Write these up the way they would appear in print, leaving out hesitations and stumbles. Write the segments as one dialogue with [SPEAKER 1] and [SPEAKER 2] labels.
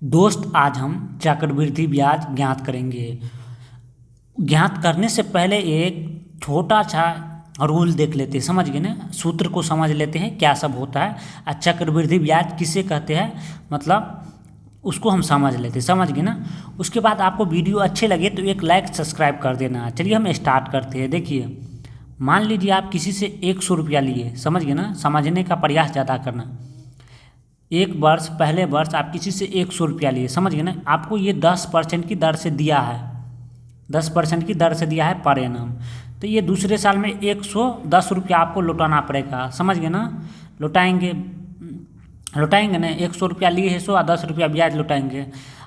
[SPEAKER 1] दोस्त आज हम चक्रवृद्धि ब्याज ज्ञात करेंगे। ज्ञात करने से पहले एक छोटा सा रूल देख लेते हैं, समझ गए ना। सूत्र को समझ लेते हैं क्या सब होता है और चक्रवृद्धि ब्याज किसे कहते हैं, मतलब उसको हम समझ लेते हैं, समझ गए ना। उसके बाद आपको वीडियो अच्छे लगे तो एक लाइक सब्सक्राइब कर देना। चलिए हम स्टार्ट करते हैं। देखिए, मान लीजिए आप किसी से 100 रुपया लिए, समझ गए ना। समझने का प्रयास ज़्यादा करना। एक वर्ष पहले वर्ष आप किसी से 100 रुपया लिए, समझ गए ना। आपको ये 10% की दर से दिया है, 10% की दर से दिया है पर एनम। तो ये दूसरे साल में 110 रुपया आपको लौटाना पड़ेगा, समझ गए ना। लौटाएंगे ना, 100 रुपया लिए है 100 और 10 रुपया ब्याज लौटाएंगे।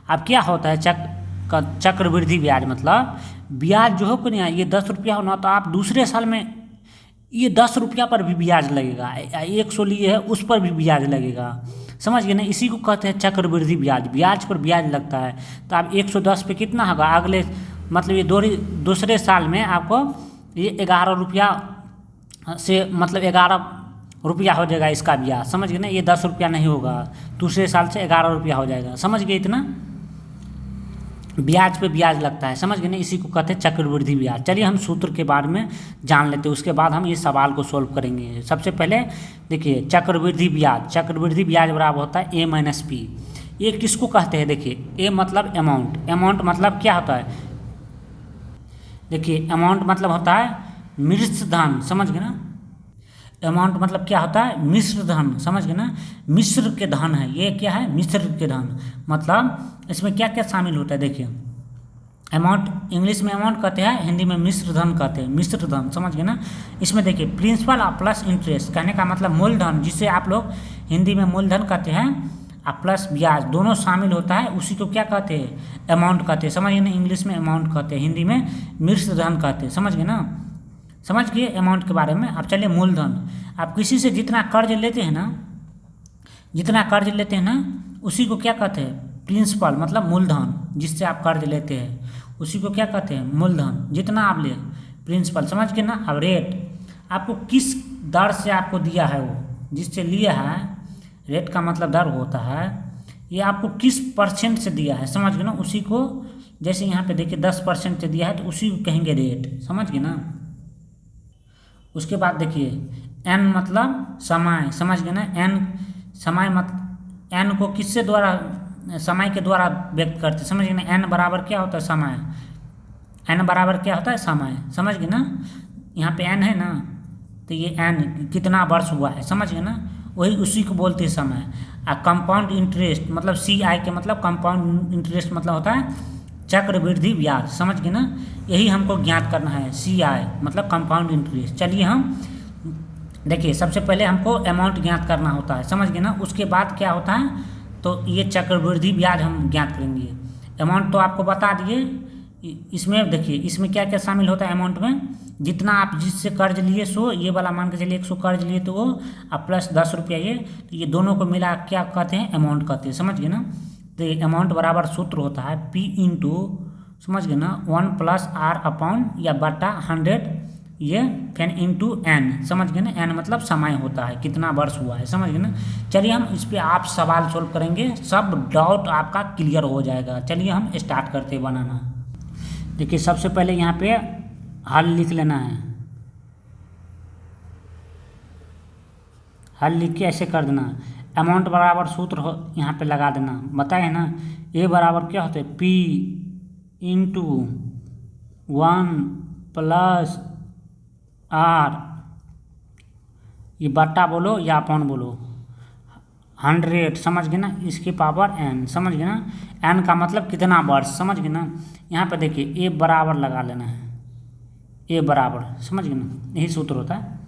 [SPEAKER 1] अब क्या होता है चक्रवृद्धि ब्याज, मतलब ब्याज जो हो कि नहीं, ये 10 रुपया हो ना, तो आप दूसरे साल में ये 10 रुपया पर भी ब्याज लगेगा। 100 लिए है उस पर भी ब्याज लगेगा, समझ गए ना। इसी को कहते हैं चक्रवृद्धि ब्याज। ब्याज पर ब्याज लगता है। तो आप 110 पे कितना होगा अगले, मतलब ये दूसरे साल में आपको ये 11 रुपया से, मतलब 11 रुपया हो जाएगा इसका ब्याज, समझ गए ना। ये 10 रुपया नहीं होगा, दूसरे साल से 11 रुपया हो जाएगा, समझ गए। इतना ब्याज पे ब्याज लगता है, समझ गए ना। इसी को कहते हैं चक्रवृद्धि ब्याज। चलिए हम सूत्र के बारे में जान लेते हैं, उसके बाद हम इस सवाल को सोल्व करेंगे। सबसे पहले देखिए, चक्रवृद्धि ब्याज बराबर होता है A-P। ये किसको कहते हैं, देखिए ए मतलब अमाउंट, अमाउंट मतलब क्या होता है, देखिए अमाउंट मतलब होता है मिश्र धन, समझ गए ना। अमाउंट मतलब क्या होता है, मिश्र धन, समझ गए ना। मिश्र के धन है ये, क्या है, मिश्र के धन। मतलब इसमें क्या क्या शामिल होता है, देखिए अमाउंट इंग्लिश में अमाउंट कहते हैं, हिंदी में मिश्र धन कहते हैं, मिश्र धन, समझ गए ना। इसमें देखिए प्रिंसिपल और प्लस इंटरेस्ट, कहने का मतलब मूलधन, जिसे आप लोग हिंदी में मूलधन कहते हैं, और प्लस ब्याज दोनों शामिल होता है, उसी को क्या कहते हैं, अमाउंट कहते हैं, समझ गए ना। इंग्लिश में अमाउंट कहते हैं, हिंदी में मिश्र धन कहते हैं, समझ गए ना। समझ गए अमाउंट के बारे में। अब चलिए मूलधन। आप किसी से जितना कर्ज लेते हैं ना, उसी को क्या कहते हैं, प्रिंसिपल मतलब मूलधन। जिससे आप कर्ज लेते हैं उसी को क्या कहते हैं, मूलधन। जितना आप ले प्रिंसिपल, समझ गए ना। अब रेट, आपको किस दर से आपको दिया है, वो जिससे लिया है, रेट का मतलब दर होता है, ये आपको किस परसेंट से दिया है, समझ गए ना। उसी को, जैसे यहाँ पे देखिए 10% से दिया है तो उसी को कहेंगे रेट, समझ गए ना। उसके बाद देखिए एन मतलब समय, समझ गए ना। एन समय मत एन को किससे द्वारा, समय के द्वारा व्यक्त करते, समझ गए ना। एन बराबर क्या होता है, समय। एन बराबर क्या होता है, समय, समझ गए ना। यहाँ पे एन है ना, तो ये एन कितना वर्ष हुआ है, समझ गए ना। वही उसी को बोलते हैं समय। और कंपाउंड इंटरेस्ट मतलब CI के मतलब कंपाउंड इंटरेस्ट मतलब होता है चक्रवृद्धि ब्याज, समझ गए ना। यही हमको ज्ञात करना है, CI मतलब कंपाउंड इंटरेस्ट। चलिए हम देखिए, सबसे पहले हमको अमाउंट ज्ञात करना होता है, समझ गए ना। उसके बाद क्या होता है, तो ये चक्रवृद्धि ब्याज हम ज्ञात करेंगे। अमाउंट तो आपको बता दिए। इसमें देखिए, इसमें क्या क्या शामिल होता है अमाउंट में, जितना आप जिससे कर्ज लिए सो, ये वाला मान के चलिए 100 कर्ज लिए तो वो, अब प्लस 10 रुपया ये, तो ये दोनों को मिला क्या कहते हैं, अमाउंट कहते हैं, समझ गए ना। तो ये अमाउंट बराबर सूत्र होता है P इंटू, समझ गए ना, 1+R अपॉन या बटा 100, ये फिर इंटू N, समझ गए ना। N मतलब समय होता है, कितना वर्ष हुआ है, समझ गए ना। चलिए हम इस पर आप सवाल सोल्व करेंगे, सब डाउट आपका क्लियर हो जाएगा। चलिए हम स्टार्ट करते हैं बनाना। देखिए सबसे पहले यहाँ पे हल लिख लेना है, हल लिख के ऐसे कर देना। अमाउंट बराबर सूत्र हो यहाँ पे लगा देना, बताए ना। ए बराबर क्या होता है, P इंटू 1+R, ये बट्टा बोलो या अपॉन बोलो, 100, समझ गए ना, इसकी पावर N, समझ गए ना। N का मतलब कितना वर्ष, समझ गए ना। यहाँ पे देखिए A बराबर लगा लेना है, A बराबर, समझ गए ना, यही सूत्र होता है।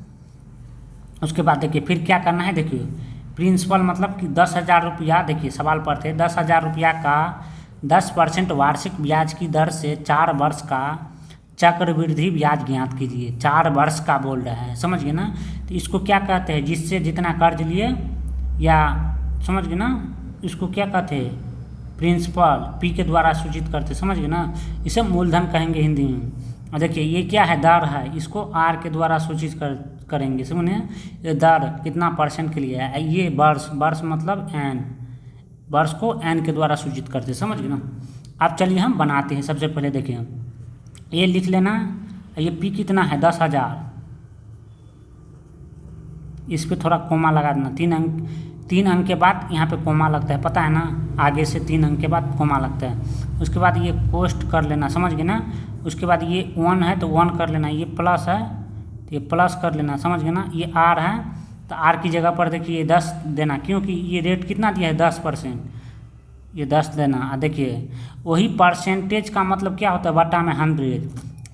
[SPEAKER 1] उसके बाद देखिए फिर क्या करना है, देखिए प्रिंसिपल मतलब कि 10,000 रुपया, देखिए सवाल पर थे 10,000 रुपया का 10% वार्षिक ब्याज की दर से 4 वर्ष का चक्रवृद्धि ब्याज ज्ञात कीजिए। 4 वर्ष का बोल रहा है, समझ गए ना। तो इसको क्या कहते हैं, जिससे जितना कर्ज लिए, या समझ गए ना, इसको क्या कहते हैं, प्रिंसिपल P के द्वारा सूचित करते, समझ गए ना। इसे मूलधन कहेंगे हिंदी में। और देखिए ये क्या है, दर है, इसको R के द्वारा सूचित करेंगे, समझे। ये दर कितना परसेंट के लिए है, ये वर्ष, वर्ष मतलब N, वर्ष को n के द्वारा सूचित करते हैं, समझ गए ना। अब चलिए हम बनाते हैं। सबसे पहले देखिए हम ए लिख लेना, ये पी कितना है 10,000, इस पर थोड़ा कोमा लगा देना। 3 अंक के बाद यहाँ पे कोमा लगता है, पता है ना, आगे से 3 अंक के बाद कोमा लगता है। उसके बाद ये कोष्ट कर लेना, समझ गए ना। उसके बाद ये 1 है तो 1 कर लेना, ये प्लस है तो ये प्लस कर लेना, समझ गए ना। ये आर है तो आर की जगह पर देखिए 10 देना, क्योंकि ये रेट कितना दिया है 10%, ये 10 देना। देखिए वही परसेंटेज का मतलब क्या होता है, बटा में 100,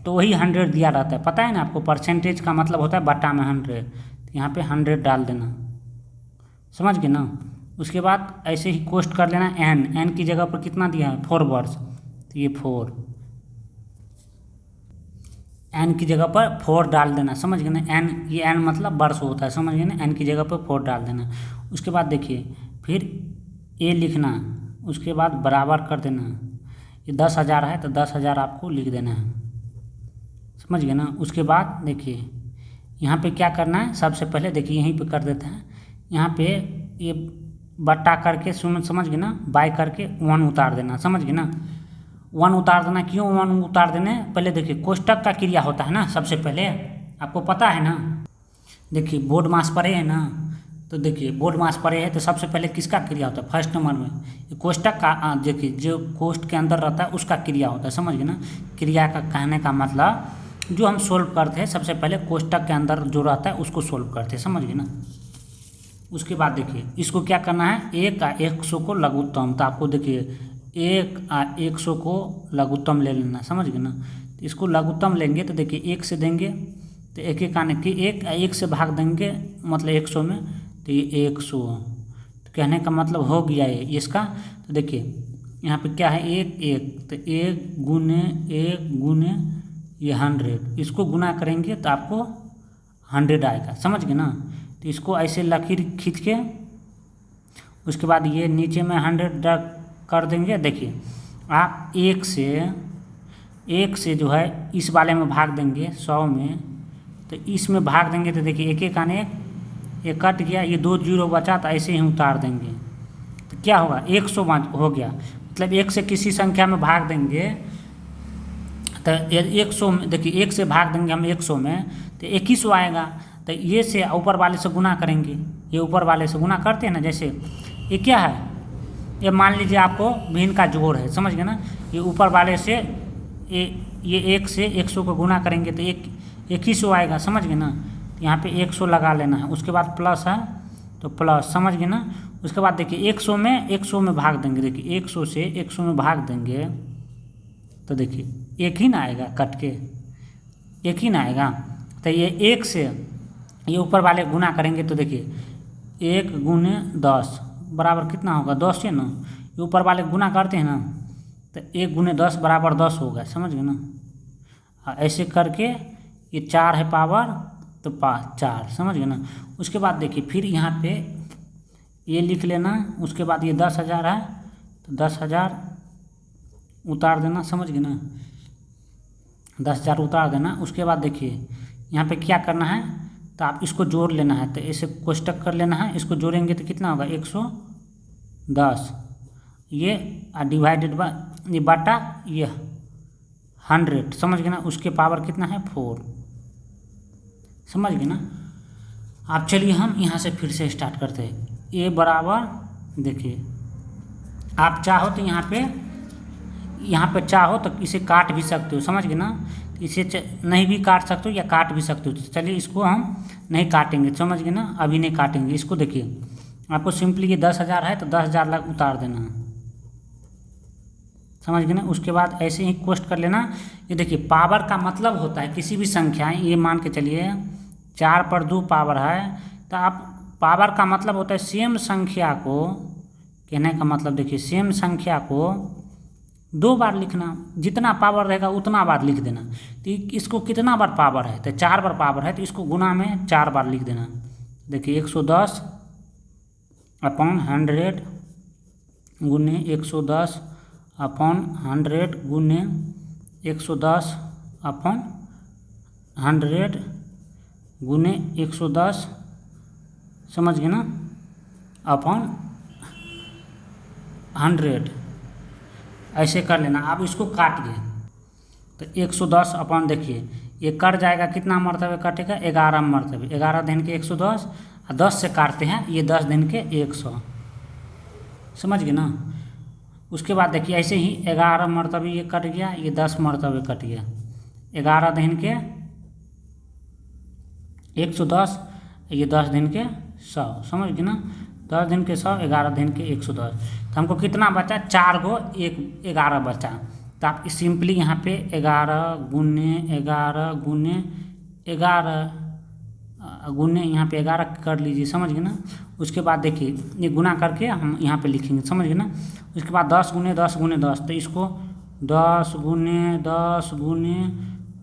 [SPEAKER 1] तो वही 100 दिया रहता है, पता है ना आपको। परसेंटेज का मतलब होता है बटा में 100, यहाँ पे 100 डाल देना, समझ गए ना। उसके बाद ऐसे ही कोष्ट कर लेना। एन की जगह पर कितना दिया है 4 वर्ष, तो ये 4, एन की जगह पर 4 डाल देना, समझ गए ना। एन, ये एन मतलब वर्ष होता है, समझ गए ना। एन की जगह पर 4 डाल देना। उसके बाद देखिए फिर ए लिखना, उसके बाद बराबर कर देना। ये 10,000 है तो 10,000 आपको लिख देना है, समझ गए ना। उसके बाद देखिए यहाँ पे क्या करना है, सबसे पहले देखिए यहीं पे कर देते हैं। यहाँ पे ये बट्टा करके समझ गए ना, बाय करके 1 उतार देना, समझ गए ना। 1 उतार देना, क्यों 1 उतार देने, पहले देखिए कोष्टक का क्रिया होता है ना सबसे पहले, आपको पता है ना। देखिए बोर्ड मास पर है ना, तो देखिए बोर्ड मास पर है तो सबसे पहले किसका क्रिया होता है, फर्स्ट नंबर में कोष्टक का। देखिए जो कोष्ट के अंदर रहता है उसका क्रिया होता है, समझ गए ना। क्रिया का कहने का मतलब जो हम सोल्व करते हैं सबसे पहले कोष्टक के अंदर जो रहता है उसको सोल्व करते हैं, समझ गए ना। उसके बाद देखिए इसको क्या करना है, 1 आ 100 को लघुत्तम, तो आपको देखिए 1 आ 100 को लघुत्तम ले लेना, समझ गए ना। तो इसको लघुत्तम लेंगे तो देखिए 1 से देंगे तो 1 आने की 1 से भाग देंगे मतलब 100 में, तो ये 100, तो कहने का मतलब हो गया ये इसका। तो देखिए यहाँ पे क्या है 1 तो 1 गुने 1 गुने ये 100, इसको गुना करेंगे तो आपको 100 आएगा, समझ गए ना। तो इसको ऐसे लकीर खींच के उसके बाद ये नीचे में 100 कर देंगे। देखिए आप 1 से जो है इस वाले में भाग देंगे 100 में, तो इसमें भाग देंगे तो देखिए 1 आने 1 कट गया, ये 2 जीरो बचा तो ऐसे ही उतार देंगे, तो क्या होगा 100 हो गया। मतलब 1 से किसी संख्या में भाग देंगे तो 100 में, देखिए 1 से भाग देंगे हम 100 में तो 2100 आएगा। तो ये से ऊपर वाले से गुना करेंगे, ये ऊपर वाले से गुना करते हैं ना। जैसे ये क्या है, ये मान लीजिए आपको भिन्न का जोड़ है, समझ गए ना। ये ऊपर वाले से ये 1 से 100 को गुना करेंगे तो 2100 आएगा, समझ गए ना। यहाँ पे 100 लगा लेना है, उसके बाद प्लस है तो प्लस, समझ गए ना। उसके बाद देखिए 100 में भाग देंगे, देखिए 100 से 100 में भाग देंगे तो देखिए 1 ही ना आएगा, कट के 1 ही ना आएगा। तो ये 1 से ये ऊपर वाले गुना करेंगे तो देखिए 1 गुने 10 बराबर कितना होगा 10 है ना। ये ऊपर वाले गुना करते हैं ना तो 1 गुने 10 बराबर 10 होगा, समझ गए ना। ऐसे करके ये 4 है पावर तो 4, समझ गए ना। उसके बाद देखिए फिर यहाँ पे ये लिख लेना। उसके बाद ये 10,000 है तो 10,000 उतार देना, समझ गए ना। 10,000 उतार देना। उसके बाद देखिए यहाँ पे क्या करना है, तो आप इसको जोड़ लेना है, तो ऐसे कोष्टक कर लेना है। इसको जोड़ेंगे तो कितना होगा 110, ये डिवाइडेड बाय ये बटा ये 100, समझ गए ना। उसके पावर कितना है 4, समझ गए ना। आप चलिए हम यहाँ से फिर से स्टार्ट करते हैं। ए बराबर देखिए आप चाहो तो यहाँ पे चाहो तो इसे काट भी सकते हो, समझ गए ना। इसे नहीं भी काट सकते हो या काट भी सकते हो। तो चलिए इसको हम नहीं काटेंगे, समझ गए ना, अभी नहीं काटेंगे इसको। देखिए आपको सिंपली ये 10,000 है तो 10,000 लग उतार देना, समझ गए ना। उसके बाद ऐसे ही कोष्ट कर लेना। ये देखिए पावर का मतलब होता है किसी भी संख्या, ये मान के चलिए 4 पर 2 पावर है, तो आप पावर का मतलब होता है सेम संख्या को, कहने का मतलब देखिए सेम संख्या को 2 बार लिखना, जितना पावर रहेगा उतना बार लिख देना। तो इसको कितना बार पावर है, तो 4 बार पावर है, तो इसको गुना में 4 बार लिख देना। देखिए 110 अपॉन 100 गुने 110 अपॉन 100 गुने 110 अपॉन 100 गुने 110, समझ गए ना, अपॉन 100 ऐसे कर लेना। अब इसको काटिए तो 110 अपन देखिए ये कट जाएगा, कितना मरतबे कटेगा 11 मरतबे, 11 दिन के 110 और 10 से काटते हैं ये 10 दिन के 100, समझ गए ना। उसके बाद देखिए ऐसे ही 11 मरतबे ये कट गया, ये 10 मरतबे कट गया, 11 दिन के 110, ये 10 दिन के 100, समझ गए ना। 10 दिन के 100, 11 दिन के 110, तो हमको कितना बचा 4 को 11 बचा। तो आप सिंपली यहाँ पे 11 गुने 11 गुने 11 गुने यहाँ पे 11 कर लीजिए, समझ गए ना। उसके बाद देखिए ये गुना करके हम यहाँ पे लिखेंगे, समझ गए ना। उसके बाद 10 गुने 10 गुने 10, तो इसको 10 गुने 10 गुने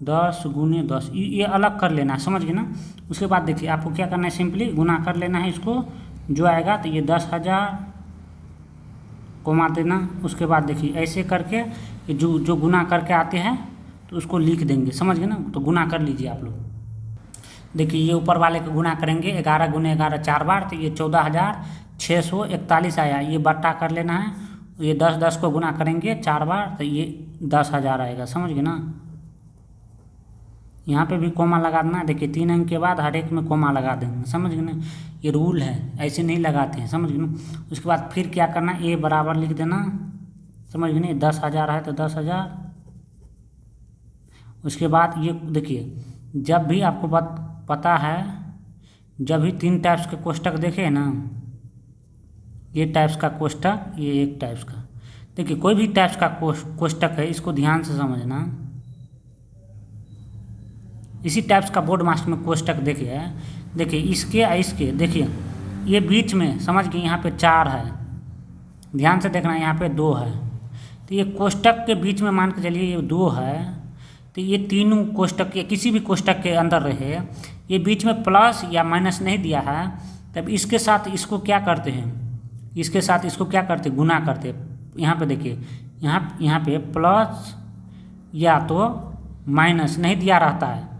[SPEAKER 1] 10 गुने 10 ये अलग कर लेना है, समझ गए ना। उसके बाद देखिए आपको क्या करना है, सिंपली गुना कर लेना है इसको, जो आएगा तो ये 10,000 कोमा देना। उसके बाद देखिए ऐसे करके ये जो गुना करके आते हैं तो उसको लिख देंगे, समझ गए ना। तो गुना कर लीजिए आप लोग। देखिए ये ऊपर वाले को गुना करेंगे 11 गुने 11 4 बार, तो ये 14,641 आया। ये बट्टा कर लेना है, ये 10 को गुना करेंगे 4 बार तो ये 10,000 आएगा, समझ गए ना। यहाँ पे भी कोमा लगा देना, देखिए 3 अंक के बाद हर एक में कोमा लगा देंगे, समझ गए ना। ये रूल है, ऐसे नहीं लगाते हैं, समझ गए ना। उसके बाद फिर क्या करना, ए बराबर लिख देना, समझ गए ना। 10,000 है तो 10,000। उसके बाद ये देखिए जब भी आपको पता है, जब भी 3 टाइप्स के कोष्टक देखे ना, ये टाइप्स का कोष्टक, ये एक टाइप्स का, देखिए कोई भी टाइप्स का कोष्टक है, इसको ध्यान से समझना। इसी टाइप्स का बोर्ड मास्टर में कोष्टक देखिए, देखिए इसके और इसके, देखिए ये बीच में, समझ गए, यहाँ पे 4 है, ध्यान से देखना, यहाँ पे 2 है। तो ये कोष्टक के बीच में मान के चलिए ये 2 है, तो ये तीनों कोष्टक के किसी भी कोष्टक के अंदर रहे, ये बीच में प्लस या माइनस नहीं दिया है, तब इसके साथ इसको क्या करते हैं, इसके साथ इसको क्या करते हैं, गुना करते हैं। यहाँ पे देखिए यहाँ पे प्लस या तो माइनस नहीं दिया रहता है,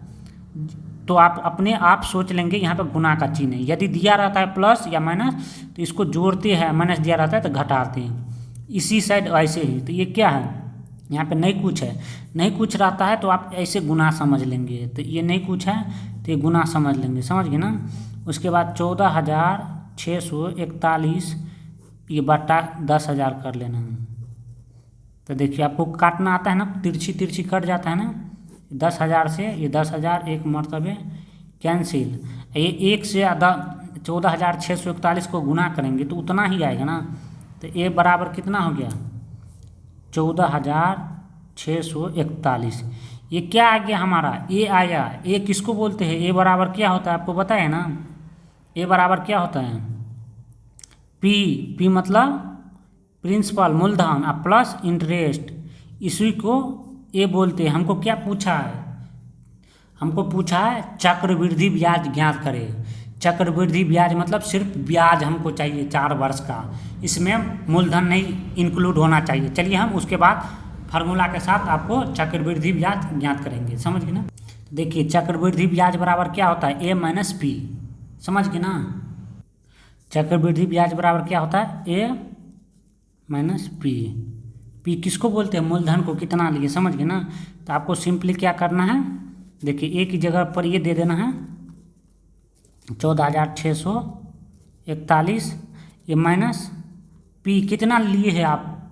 [SPEAKER 1] तो आप अपने आप सोच लेंगे यहाँ पे गुना का चिन्ह है। यदि दिया रहता है प्लस या माइनस तो इसको जोड़ते हैं, माइनस दिया रहता है तो घटाते हैं। इसी साइड ऐसे ही, तो ये क्या है, यहाँ पे नहीं कुछ है, नहीं कुछ रहता है तो आप ऐसे गुना समझ लेंगे, तो ये नहीं कुछ है तो ये गुना समझ लेंगे, समझ गए ना। उसके बाद 14,641 ये बट्टा 10,000 कर लेना है। तो देखिए आपको काटना आता है ना, तिरछी कट जाता है ना, 10,000 से ये 10,000 एक मरतबे कैंसिल। ये 1 से 14,641 को गुना करेंगे तो उतना ही आएगा ना। तो ए बराबर कितना हो गया 14,641। ये क्या आ गया हमारा, ए आया। ए किसको बोलते हैं, ए बराबर क्या होता है आपको पता है ना। ए बराबर क्या होता है, पी मतलब प्रिंसिपल मूलधन और प्लस इंटरेस्ट, इसी को ये बोलते हैं। हमको क्या पूछा है, हमको पूछा है चक्रवृद्धि ब्याज ज्ञात करें। चक्रवृद्धि ब्याज मतलब सिर्फ ब्याज हमको चाहिए 4 वर्ष का, इसमें मूलधन नहीं इंक्लूड होना चाहिए। चलिए हम उसके बाद फार्मूला के साथ आपको चक्रवृद्धि ब्याज ज्ञात करेंगे, समझ गए ना। देखिए चक्रवृद्धि ब्याज बराबर क्या होता है, ए माइनस पी, समझ गए ना। चक्रवृद्धि ब्याज बराबर क्या होता है, ए माइनस पी। पी किसको बोलते हैं, मूलधन को कितना लिए, समझ गए ना। तो आपको सिंपली क्या करना है, देखिए ए की जगह पर ये दे देना है 14,641, ये माइनस पी कितना लिए है आप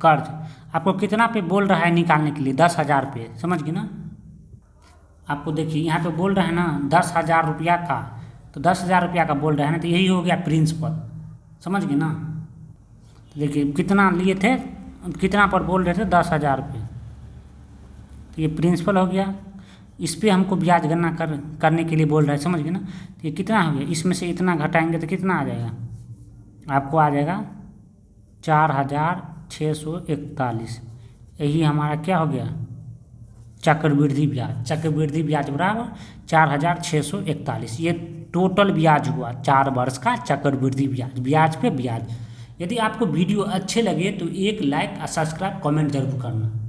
[SPEAKER 1] कर्ज, आपको कितना पे बोल रहा है निकालने के लिए, 10,000 पे, समझ गए ना। आपको देखिए यहाँ पे बोल रहे हैं ना 10,000 रुपया का, तो 10,000 रुपया का बोल रहे हैं ना, तो यही हो गया प्रिंसिपल, समझ गए ना। तो देखिए कितना लिए थे, कितना पर बोल रहे थे 10,000 रुपये, तो ये प्रिंसिपल हो गया। इस पर हमको ब्याज गणना करने के लिए बोल रहा है, समझ गए ना। तो ये कितना हो गया, इसमें से इतना घटाएंगे तो कितना आ जाएगा, आपको आ जाएगा 4,641। यही हमारा क्या हो गया, चक्रवृद्धि ब्याज। चक्रवृद्धि ब्याज बराबर 4,641, ये टोटल ब्याज हुआ 4 वर्ष का चक्रवृद्धि ब्याज, ब्याज पे ब्याज। यदि आपको वीडियो अच्छे लगे तो एक लाइक और सब्सक्राइब कमेंट जरूर करना।